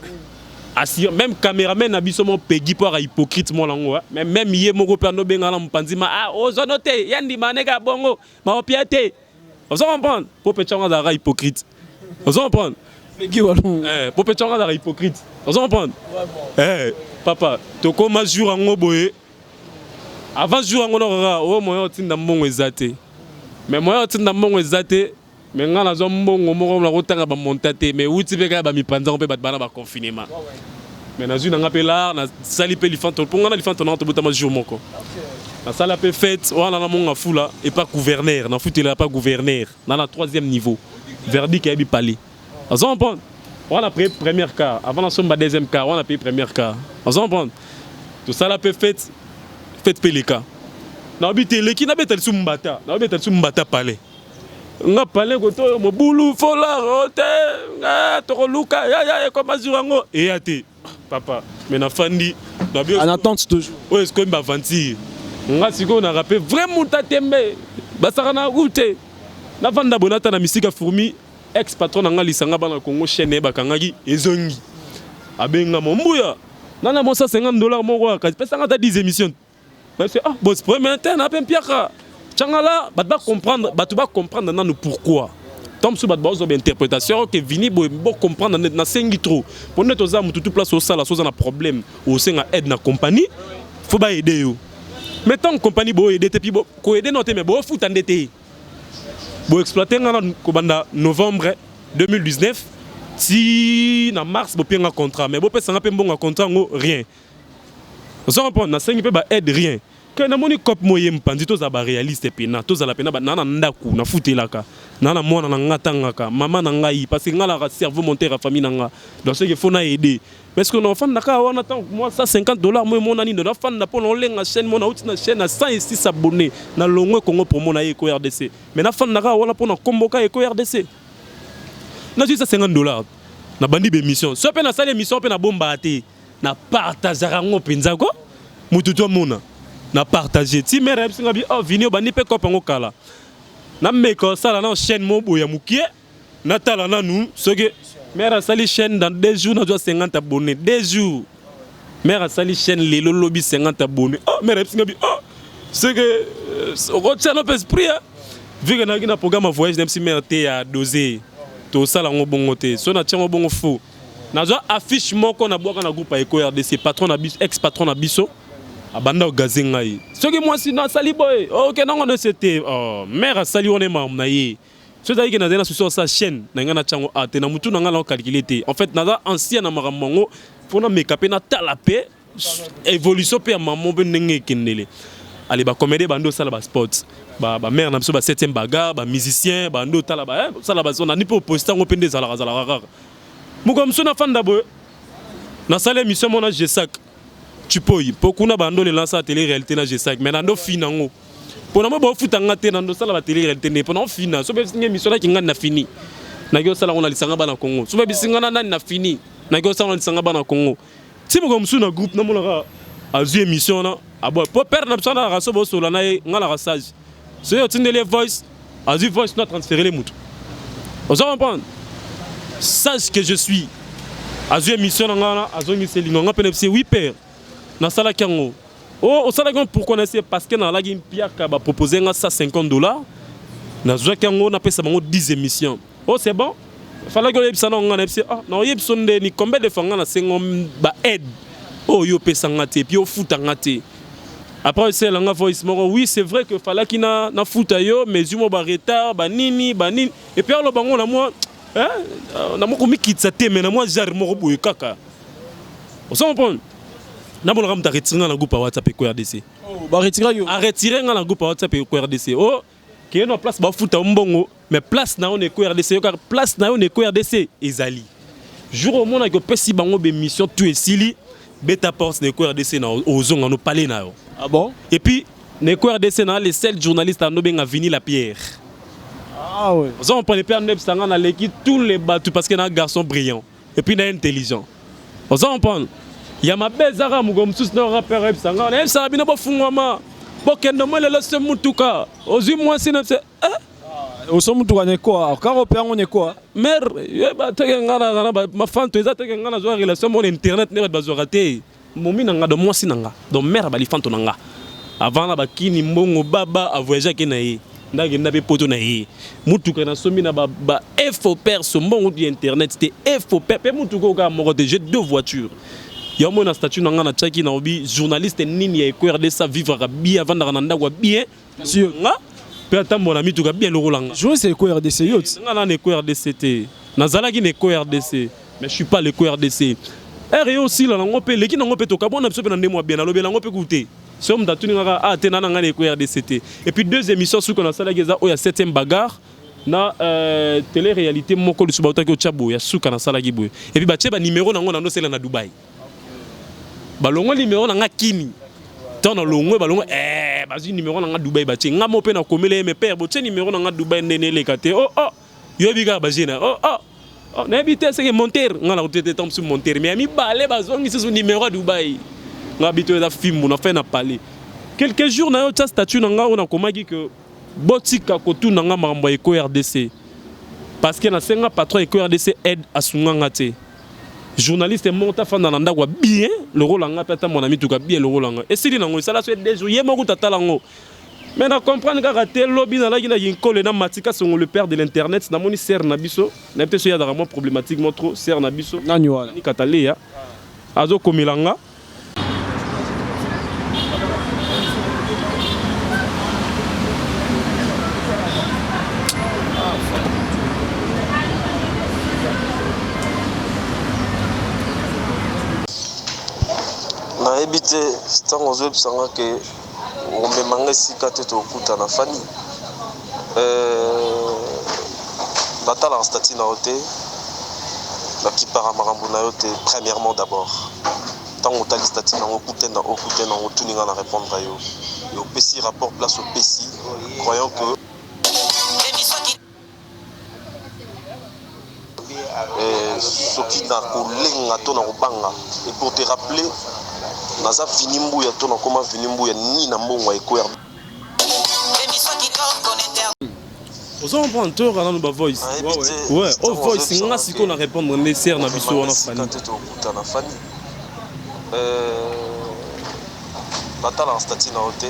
même caméraman na biso mo pegi pour hypocrite mo lango même yé moko pe no benga na mpanzima ozonote yandi maneka bongo ma opiate on s'en comprend pour pe changa za hypocrite on s'en comprend pegi walon pour pe changa za hypocrite on s'en comprend papa tokoma jour yango boye avant jour yango nokaka o moyen otinda mbongo eza te mais moyen otinda mbongo eza te mais nga nazwa mbongo moko nakotanga bamonta te mais uti mpe kaka bamipanzango mpe bato bana baconfinement mais nazwi nanga mpe lar nasali mpe lifanto mpo nga na lifanto nanga tobotama jour moko nasala mpe fête wana na monga fula epa gouverneur nafutela pa gouverneur na 3e niveau verdict eyebi palais azo comprendre wana payé première quart avant nasomba 2e quart wana payé première quart azo comprendre tosala mpe fête mpe leka naobi te eleki nabeta lisu mbata palais nga palais koto mobulu fola te nga tokoluka ya ekoma jour yango eya te papa mais nafandi en attente toujours oyo esikomi baventure nga sikoyo na rappel vraiment tatembe basaka na route nafanda bonata na misika fourmi ex patron nanga lisanga bana Congo chaîne bakangaki ezongi abenga mombuya nana mo $150 moko kasi pesa nga ta 10 émissions parce que ah boss premier temps na pempiaka changala bat comprendre nanu pourquoi tant sous bat bazo interprétation que vini bo comprendre na sengi trop pour net oza mutu tout place au sala so na problème au senga aide na compagnie faut ba aider yo mais tant compagnie bo aider te pi bo ko aider noté mais bo fout endetté bo exploiter ngana ko banda novembre 2019 si na mars bo penga contrat mais bo pesa nga pe mbonga contrat ngo rien on comprend na sengi pe ba aide rien que na moni cop moye mpandi to za ba réaliste pena to za la pena ba nana ndaku na futelaka nana mwana na ngatangaka mama na ngai parce que ngala ka cerveau monter à famille nanga donc c'est qu'il faut na aider parce que no fan naka wana tant moi $150 moi mon ani na fan na pour lenga chaîne mon outi na chaîne na 106 abonnés na longwe Congo pour mon aye ko RDC mais na fan naka wala pour na komboka e ko RDC na juste $50 na bandi be mission so pe na sale mission pe na bomba ate na partager ngo penza ko mutu to mona na partager ti mère singa bi oh vini bani pe ko pango kala na meko sala na chaîne mo boya mukie na tala na nous ce que mère sali chaîne dans 2 jours na doit 50 abonnés 2 jours mère sali chaîne le lobby 50 abonnés oh mère singa bi oh ce que au channel peut esprit vu que na programme voyage même si mère té a dosé to sala ngo bongo te so na tiango bongo fou na zo affiche moko na boka na groupe Eko RDC patron na biso ex patron na biso abanda ogazenga yi soki mwasi na sali boy OK nango ne c'était oh mère sali on est mam na yi so ça y que na zena sur sa chaîne na ngana chango ate na mutu na ngala calculer te en fait na ancien na maramongo pour na make na talape évolution pe maman be ndenge kenele allez ba comédie bando sala ba sports ba mère na biso ba 7e baga ba musicien bando tala ba sala ba zona ni po poster ngo pende zala rara muko msona fanda boy na sala émission mona G5 tu peux pour qu'on a bando le lancer à télé réalité na G5 mais nando finango pour na mo futa ngate nando sala ba télé réalité ne pour na fina so be singa émission na kinga na fini na go sala on a lisanga bana Congo so be singa na na fini na go sala on lisanga bana Congo si mo comme suna groupe na mo la azu émission na abo pour perdre na bsana raso bo sola na ngala rasage so yo tindele voice azu voice na transférer les mutu on s'en comprendre sache que je suis azu émission na ngala azu ngi selinga ngapene c'est 8 pères na sala kango oh au sala kango pour connaître parce que na la gi piaka ba proposer nga $150 na zo kango na pesa bango 10 émissions oh c'est bon fallait que le pesa na ngana pesa ah na yeb sonde ni combien de fois ngana sengo ba aide oh yo pesa ngate puis yo futa ngate après c'est la voice moko oui c'est vrai que fallait qu'il na futa yo mais jumo ba retard ba nini et puis alors bango na moi hein na moko mikitsa te mais na moi jar moko boye kaka on s'en prend na bon ramta retirer na groupe WhatsApp Eko RDC oh ba retirer yo a retirer na groupe WhatsApp Eko RDC oh que no place ba futa mbongo mais place na on Eko RDC car place na on Eko RDC ezali jour au monde que pesi bango be mission tout esili beta porte na Eko RDC na ozonga no parler na yo ah bon et puis na Eko RDC na les seuls journalistes no benga Vini la Pierre ah ouais on prend les pères neuf sanga na l'équipe tous les bateaux parce que na garçon brillant et puis na intelligent on prend ya mabezara mugomsus na rappeur ebsanga na ça bino bo fungwama bo kendo mole le se mutuka ozi mwasi na se au son mutuka ne quoi car au père on est quoi mer ba teke ngana ba mafanto eza teke ngana zo relation mon internet ne ba zo raté momi nanga do mwasi nanga do mer ba li fanto nanga avant la ba kini mbongo baba a voyager ke na yi ndage na be poto na yi mutuka na somi na ba faux père so mbongo du internet c'était faux père pe mutuka ka mo de j'ai 2 voitures Il y a un statut dans la tchaki na obi journaliste nini ya EcoRDC vivre bien avant d'aranda quoi bien. Sûr. Nga peut attendre mon ami tout bien le rolanga. Je c'est EcoRDC yot. Nga na EcoRDC te. Nazala ki EcoRDC mais je suis pas l'EcoRDC. RE aussi là ngo pe leki ngo pe to ka bona biso pe na ndemo bien na lobela ngo pe kuté. So mdatuni nga a te na nga EcoRDC te. Et puis deux émissions sous qu'on a sala geza o ya 7e bagarre. Na télé-réalité moko lu subauta ko tchabo ya suka na sala giboy. Et puis ba tcheba numéro nango na no sela na Dubaï. Balongo numéro na nga kini. Tant na longwe balongo bazi numéro na nga Dubaï ba tche nga mo pe na komele mes père bo tche numéro na nga Dubaï nene le kate. Oh yo biga ba jena. Oh na habité c'est que monter nga na tete tam sur monter mais ami balé bazongi c'est son numéro Dubaï. Nga habité da film on a fait na parler. Quelques jours na yo tcha statut na nga on a komaki que botika kotu na nga makambo ya EcoRDC. Parce que na senga patron EcoRDC aide à sunganga te. Journaliste monta fanda na ndakwa bien le rôle nga peta mon ami tuka bien le rôle nga et sili nango sala so des jours yemo ko tatala ngo mais na comprendre ka raté lobby na la gina yinkole na matika son le père de l'internet na moni ser na biso na peut-être ya vraiment problématiquement trop ser na biso Nani wala ni katale ya azo komilanga na ebité tant aux autres sanga que on me mangue si kate to kuta na fani batala en statut na hoté la qui para marambo na yote premièrement d'abord tant on tali statut na okuté na otuninga na répondre à yo et au PC rapport place au PC croyant que soki na kolenga to na kobanga et pour te rappeler naza vinimbu ya to na koma vinimbu ya ni na mbongo ya EcoRDC. Vous en prend tort à la voice. Ouais, oh voice nga siko na répondre ne ser na biso wana fani. Na fani. Batala en statut na hoté.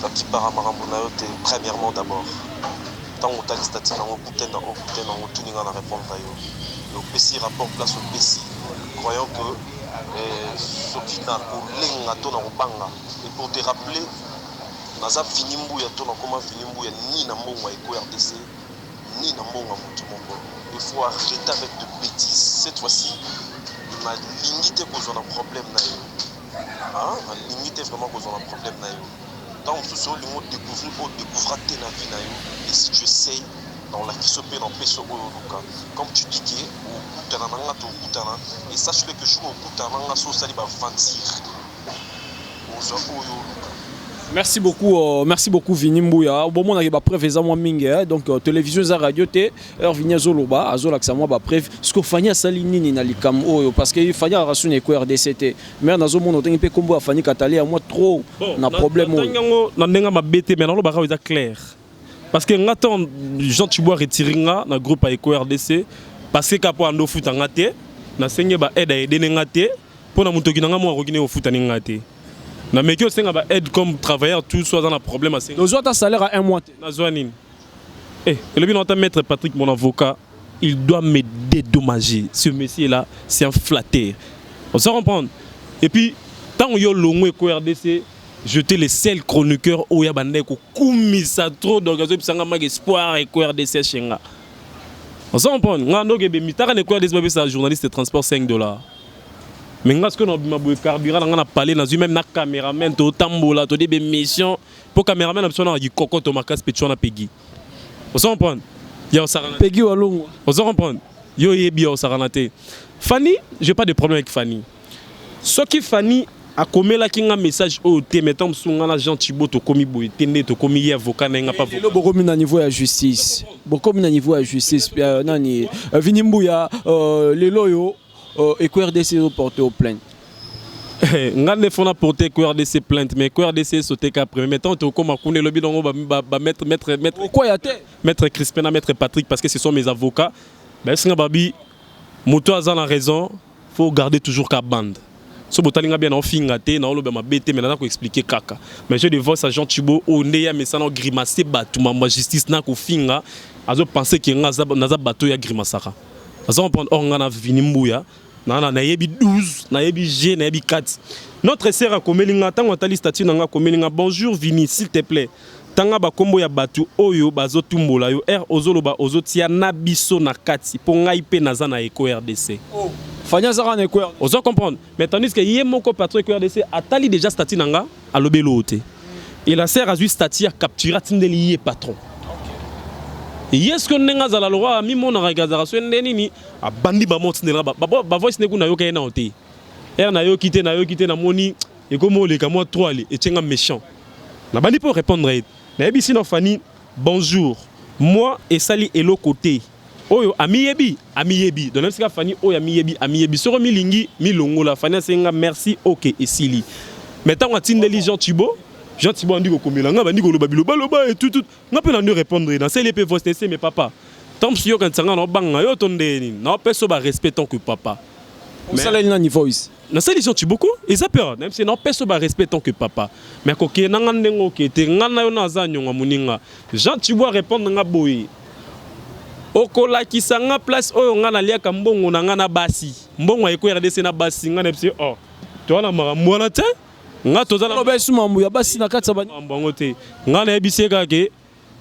La qui para marambo na yote premièrement d'abord. Tant on tali statut na okuté na tuninga na répondre à yo. Le PC rapport place au PC croyant que soki na kolenga to na kobanga et pour te rappeler naza vinimbu ya to na koma vinimbu ya ni na mbongo ya EcoRDC ni na mbongo mutu moko. Il faut arrêter avec de bêtises. Cette fois-ci na limité kozona problème na yo. Na limité vraiment kozona problème na yo. Tant tout ce lingo découvrir te na vie na yo et si tu essayes dans la kisope dans peso oluka comme tu dis que kutana nanga to kutana et sache-le que je au kutana nanga so sali ba ventir aux oyo. Merci beaucoup Vini Mbouya. Bon mon ba preuve za moi mingi donc télévision za radio te heure Vini Zoloba azola que ça moi ba preuve ce que fanya sali nini na likam oyo parce que fanya rasu ne EcoRDC te mais na zo mon otengi pe kombo afani katali à moi trop na problème oyo na ndenga mabete mais na lo ba ka clair. Parce que ngaton Jean Thibault retiré nga na groupe à EcoRDC parce que kapo ando foot ngate na senge ba aide aider ngate pour na mutoki nga mo rogine au foot ngate na meki senga ba aide comme travailleur tout soit dans un problème assez nos autres salaire à un mois na zoanine le bien entend maître Patrick mon avocat il doit me dédommager ce monsieur là c'est un flatteur on se comprendre et puis tant yo longo EcoRDC jeter les seuls chroniqueurs où il y a bandé ko kumisa trop d'organisation pisanga mag espoir EcoRDC chenga on s'en prend ngando ke be mitaka EcoRDC ba sa journaliste de transport $5 mais ngasko no bima boy carburant nga na parler na même na cameraman to tambola to de be mission pour cameraman na besoin na koko to makas petcho na pegi on s'en prend ya osarana pegi walongo on s'en prend yo yebi osarana te Fanny j'ai pas de problème avec Fanny ce qui Fanny a commis la kinga message au te mettons sunga na Jean Thibault to komi boy tende to komi avocat na nga pas le beaucoup na niveau ya justice beaucoup na niveau ya justice nani Vini Mbouya les loyo EcoRDC porté au plainte nga ne fona porter EcoRDC plainte mais EcoRDC sauté qu'après mettons to comme akune lobby donc ba mettre quoi ya te maître Crispin maître Patrick parce que ce sont mes avocats ben singa babi moto azana raison faut garder toujours ka bande. So botalinga bien en finga te na oloba mabete mais na ko expliquer kaka mais je devant ça Jean Thibault on est mais ça na grimacer batu ma justice na ko finga azo penser que naza bato ya grimasaka azo prendre on na Vini Mbouya nayebi 12 nayebi G nayebi 4 notre sœur a komelinga tango atali statut nanga komelinga bonjour Vini s'il te plaît tanga bakombo ya batu oyo bazotumbola yo r ozoloba ozotia na biso na kati po ngai pe naza na Eco RDC Fanya zara na Eco RDC ozo comprendre mais tandis que yé moko patron Eco RDC atali déjà statut nanga alobelo te et la sœur a juste statut a capturer tindeli yé patron est-ce que nenga zala le roi mi mona regazara so ndenini abandi ba motindela ba voice ne kuna yo kayena ote er na yo kité na moni et comme le ka moi 3 et tchenga méchant na bandi pour répondre na yebi sino fani bonjour moi et sali elo côté oyo amiyebi donc même si fani oyo amiyebi soro milingi milongola fani senga merci OK et sili maintenant atindeli Jean Thibault andi ko komela nga bandi ko loba biloba et tout nga pe na ne répondre na c'est les pe voice c'est mes papa tant si yo kan tsanga no banga yo tondeni na peso ba respectant que papa on sala na niveau ici na c'est Jean Thibault et ça peur même si na peso ba respectant que papa mais ko ke na nga ndengo ke te nga na yo na za nyonga muninga Jean Thibault répondre nga boyi okola kisanga place oyo nga na liaka mbongo na nga na basi mbongo Eco RDC na basi nga na psi oh to na marambo na te nga tozala besu mambu ya basi na kati sabani mbongo te nga na ebiseka ke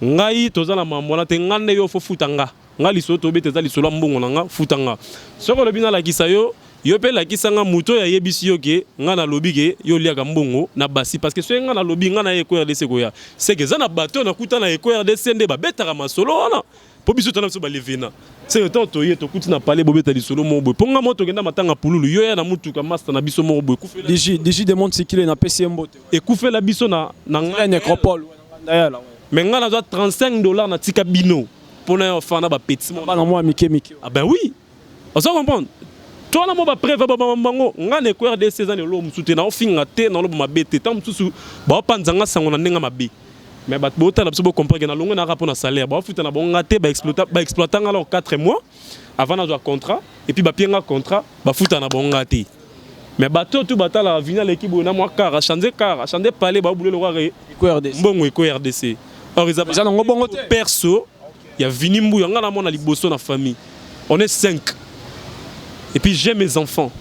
ngai tozala mambo na te nga ne yo fo futanga nga lisoto beteza lisolo mbongo na nga futanga soko lobi na la kisa yo pe la kisa nga muto ya yebisi yo ke nga na lobi ke yo liaka mbongo na basi parce que so nga na lobi nga na Eco RDC ko ya c'est que za na bato na kuta na Eco RDC nde ba betaka masolo wana po biso tana so ba levena c'est temps to yeto kuti na parler bobeta lisolo mo boy ponga moto kenda matanga pululu yo ya na mutuka master na biso mo boy kufela digi de monde sikile na PCM et kufela biso na nécropole mais nga na za $35 na tika bino pona fana ba petit ba na moi mike ah ben oui on s'en comprend toi na mo ba preuve ba bango nga na Eco RDC za ne lo msute na ofinga te na lo ba mabete tam susu ba panzanga sango na ndenga mabe mais bat bota na biso bo comprendre na longo na rapport na salaire ba futa na bonga te ba exploitant alors 4 mois avant na contrat et puis ba pienga contrat ba futa na bonga te mais bato tout batala vina l'équipe na moi car changer parler ba boulé le roi Eco RDC mbongo Eco RDC or ils a ngo bongo te perso ya vini mbuya nga na mona liboso na famille on est 5 et puis j'ai mes enfants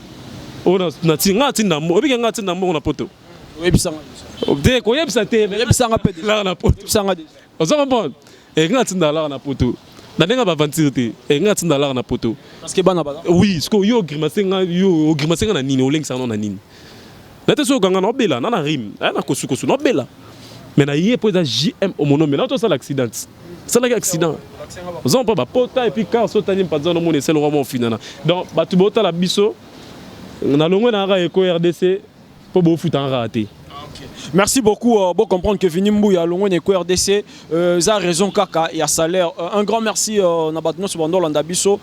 on a tinga tinda mo obi nga tinda mo na poto webisanga de ko yebisa te yebisanga pe la na poto yebisanga de on s'en comprend et nga tinda la na poto na denga ba venture te et nga tinda la na poto parce que bana bana oui ce que yo grimacenga na nini olengisa na nini na te so ganga na obela na rim na kosukosu na obela mais na yé pour JM au mono mais là tout ça l'accident ça l'accident on en pas ba pota et puis car so tani pas dans le monde c'est le roman final donc ba tu bota la biso na longo na ra Eco RDC pour beau foot en raté. Merci beaucoup. Bon comprendre que Vini Mbuya Longo Eco RDC a raison kaka il y a salaire. Un grand merci na batno subando landa biso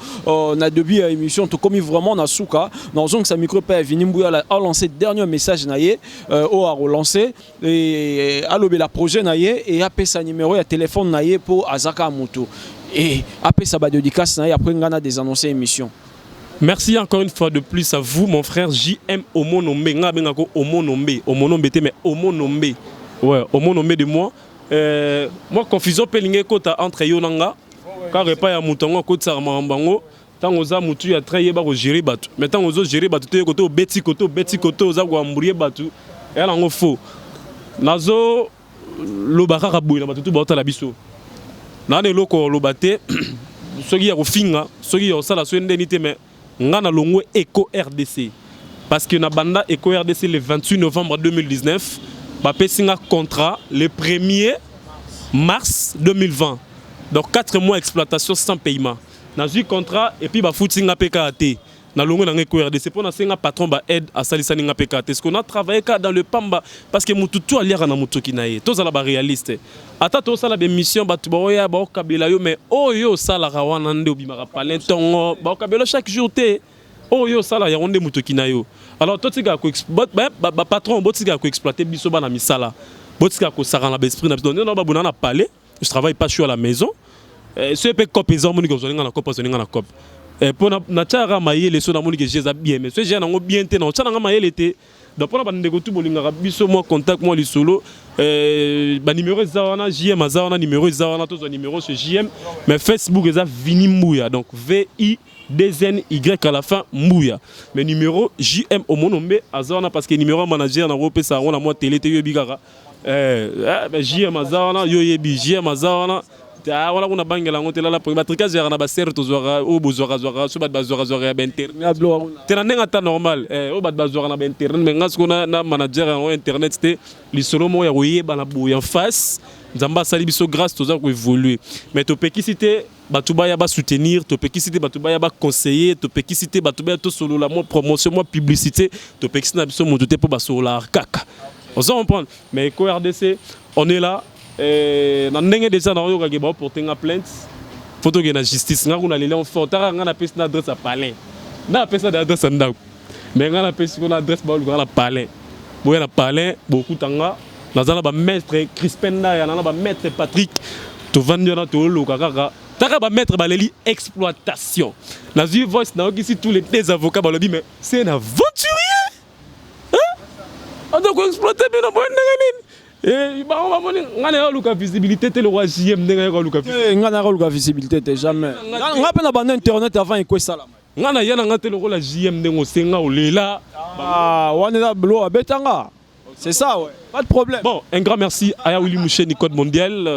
na debi émission to comme vraiment na souka. Dans donc sa micro père Vini Mbuya a lancé dernier message na yé au a relancé et a lobé la projet na yé et a sa numéro ya téléphone na yé pour Azaka Moto et a sa ba dédicace na yé après ngana des annoncé émission. Merci encore une fois de plus à vous, mon frère JM Omonombe. Nga bengako Omonombe. Omonombe te mais Omonombe. Ouais, Omonombe de moi. Moi confusion pelinge kota entre yonanga. Car pas ya mutongo kota sarambango. Tant oza mutu ya très yeba ko gérer batu. Mais tant ozo gérer batu te koto beti koto oza ko amburie batu. Et là on faux. Nazo lobaka ka bouna batu tout bota la biso. Na ne loko lobate. Soki ya ko finga, soki ya sala so ndeni te mais ngana longo Eco RDC parce que na banda Eco RDC le 28 novembre 2019 ba pesinga contrat le 1er mars 2020 donc 4 mois d'exploitation sans paiement na ju contrat et puis ba footinga PKT na longo na Eco RDC pour na senga patron ba aide à salisa ninga PKT ce qu'on a travaillé dans le pamba parce que mutu tout aliera na mutu kinaye to za ba réaliste ata to sala be mission batu boya ba kabela yo mais oyo sala rawana nde obimaka palentongo ba kabela chaque jour te oyo sala ya onde mutu kinayo alors to tika ko ba patron botika ko exploiter biso bana misala botika ko sara na esprit na biso non ba bonana parler je travaille pas sur la maison ce peut cop ils ont moni ko zoninga na cop zoninga na cop pour na tchara maye les so na moni que j'ai bien mais ce j'ai na bien te na tchara maye l'été donc pendant bandeko tout bolingaka biso moi contact moi li solo ba numéro zawana JM zawana numéro zawana tous numéro chez JM mais Facebook eza Vini Mbuya donc VI2NY à la fin Mbuya mais numéro JM Omonombe zawana parce que numéro manager na rope ça on la moi télé te yebikaka JM zawana yo yebi JM zawana voilà on a bangé la honte là pour matrika j'ai na ba serre to zora o bozora zora so bad bazora zora ba internet te na ngata normal o bad bazora na ba internet mais ngas ko na manager en internet c'était li solo mo ya oyeba na boya en face nzamba sali biso grâce to za ko évoluer mais to pekisité batuba ya ba soutenir to pekisité batuba ya ba conseiller to pekisité batuba to solo la mo promotion mo publicité to pekisité na biso mo te pour ba solo la kaka on s'en comprend mais ko RDC on est là na ndenge déjà na yoka ke ba porter nga plainte photo ke na justice nga kuna lele on fait tara nga na pesa na adresse à palais na pesa na adresse ndako mais nga na pesa ko na adresse ba lu na palais boya na palais beaucoup tanga na zala ba maître Crispin na ya na ba maître Patrick to vendre na to loka kaka taka ba maître baleli exploitation na The Voice na ici tous les deux avocats ba lobi mais c'est un aventurier hein on doit exploiter bien na bonne nini et bah on va monter ngana luka visibilité te le roi JM ngana luka ngana luka visibilité jamais ngapa na bande internet avant iko sala ngana yana ngate le roi JM ndengo senga olela on est là blo abetanga c'est ça ouais pas de problème. Bon, un grand merci à Willy Moucheni, code mondial,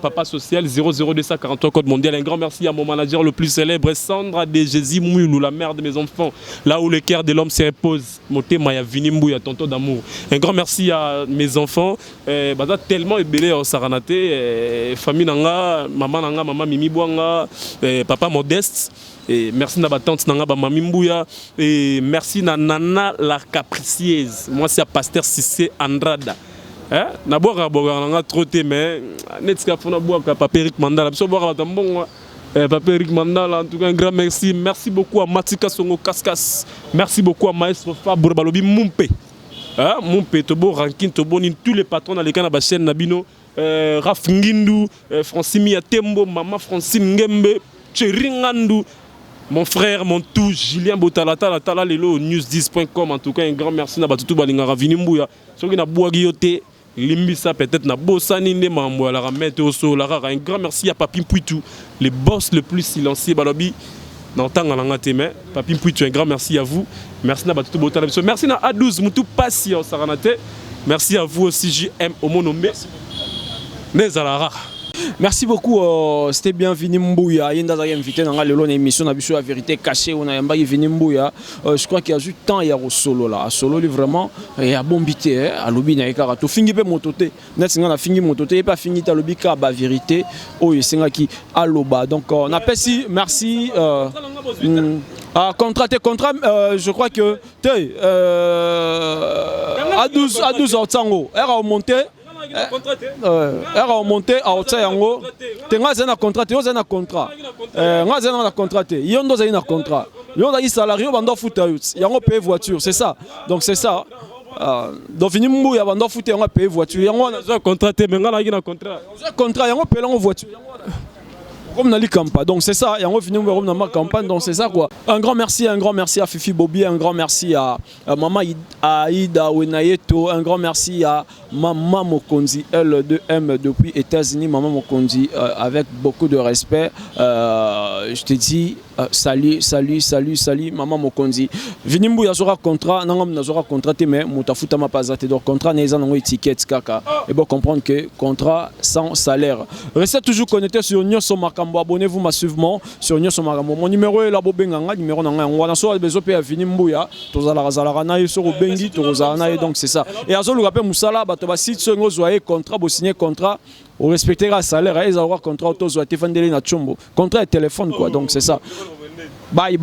papa social 00243 code mondial. Un grand merci à mon manager le plus célèbre, Sandra de Jésus Moulou, la mère de mes enfants, là où le cœur de l'homme se repose. Moté Maya Vini Mbouya, tonton d'amour. Un grand merci à mes enfants, tellement ébélé au Saranaté, famille Nanga, maman Mimi Bouanga, papa Modeste. Et merci à ma tante Nanga Mami Mbouya. Et merci à Nana la capricieuse. Moi, c'est à Pasteur Cissé Andrada. Na boka nga troté mais netka fona boka papa Eric Mandala so boka tambongo papa Eric Mandala en tout cas un grand merci beaucoup à Matika Songo Kaskas merci beaucoup à Maestro Fabre Balobi Mumpe Mumpe tobo ranking tobo ni tous les patrons dans les canaux chaîne Nabino Raf Ngindu Francimi Atembo maman Francine Ngembe Cheringandu mon frère, mon tout, Julien Botalata, la lelo news10.com. En tout cas, un grand merci na batutu balingara Vini Mbouya. Soki na boagiote, limbisa peut-être na bosani ne mambo la ramete au sol la rara. Un grand merci à Papim Puitou, le boss le plus silencieux balobi. N'entend en teme. Papim Puitou, un grand merci à vous. Merci na batutu Botalata. Merci na A12 Moutou Passi au Saranate. Merci à vous aussi JM Omonombe. Nezalara. Merci beaucoup, c'était bien Vini Mbouya. Il y a invité dans l'émission, on a vu la vérité cachée, on a invité Vini Mbouya. Je crois qu'il y a eu temps, il y a solo là. Solo, vraiment, il y a bombité, à l'obi, il y a karato. Fingi pe mototé, net singa na fingi mototé, et pas fingi ta l'obi ka ba vérité. Oh, il singa qui à l'oba. Donc, on appelle si, merci. Contrat, je crois que à 12 heures, elle a monté. Elle a monté à Otsayango. Tenga zena contrat, yo zena contrat. Nga zena na contrat. Yondo zena na contrat. Yondo yi salarié bando futa yut. Yango paye voiture, c'est ça. Donc c'est ça. Donc Vini Mbouya bando futa yango paye voiture. Yango na contrat mais nga na contrat. Contrat yango paye yango voiture. Comme dans les campagnes, donc c'est ça. Et on finit dans ma campagne, donc c'est ça quoi. Un grand merci à Fifi Bobby, un grand merci à Maman Aïda Wenayeto, un grand merci à Maman Mokonzi L2M depuis États-Unis, Maman Mokonzi, avec beaucoup de respect. Je te dis salut Maman Mokonzi. Vini Mbouya sera contrat, non sera contraté mais mutafuta ma pas donc contrat n'est pas étiquette kaka. Et bon comprendre que contrat sans salaire. Restez toujours connectés sur Nyonso Makambo. Abonnez-vous massivement sur Nyonso Makambo. Mon numéro est là bobenganga numéro nanga on a soit besoin de Vini Mbouya tozala na sur bengi tozala donc c'est ça. Et azolu rappel musala bato ba site so ngozoye contrat bo signer contrat on respectera salaire et avoir contrat autozo tefandele na chombo. Contrat et téléphone quoi donc c'est ça. Bye.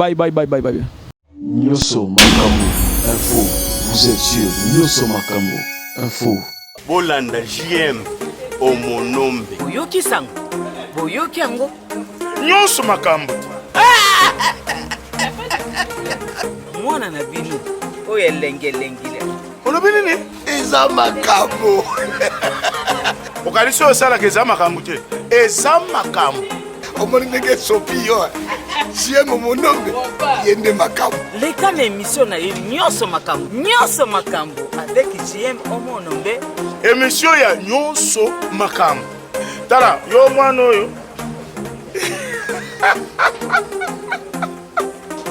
Nyonso Makambo info vous êtes sur Nyonso Makambo info. Bolanda JM Omonombe. Boyoki sango. Boyoki yango. Nyonso Makambo. Mwana na bino. Oye lengelengile. Olobi nini? Eza makambo. Okanisi osala ke eza makambo te. Eza makambo. Omoni ndenge sopi yo. JM Monombe yende makambo. leka na émission na ye nyonso makambo avec JM Omonombe. émission ya nyonso makambo tala yo mwana oyo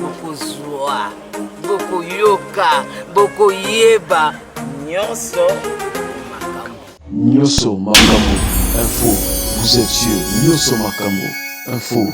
bokozwa bokoyoka bokoyeba nyonso makambo. Nyoso Makambo Info. Vous êtes sur Nyoso Makambo Info.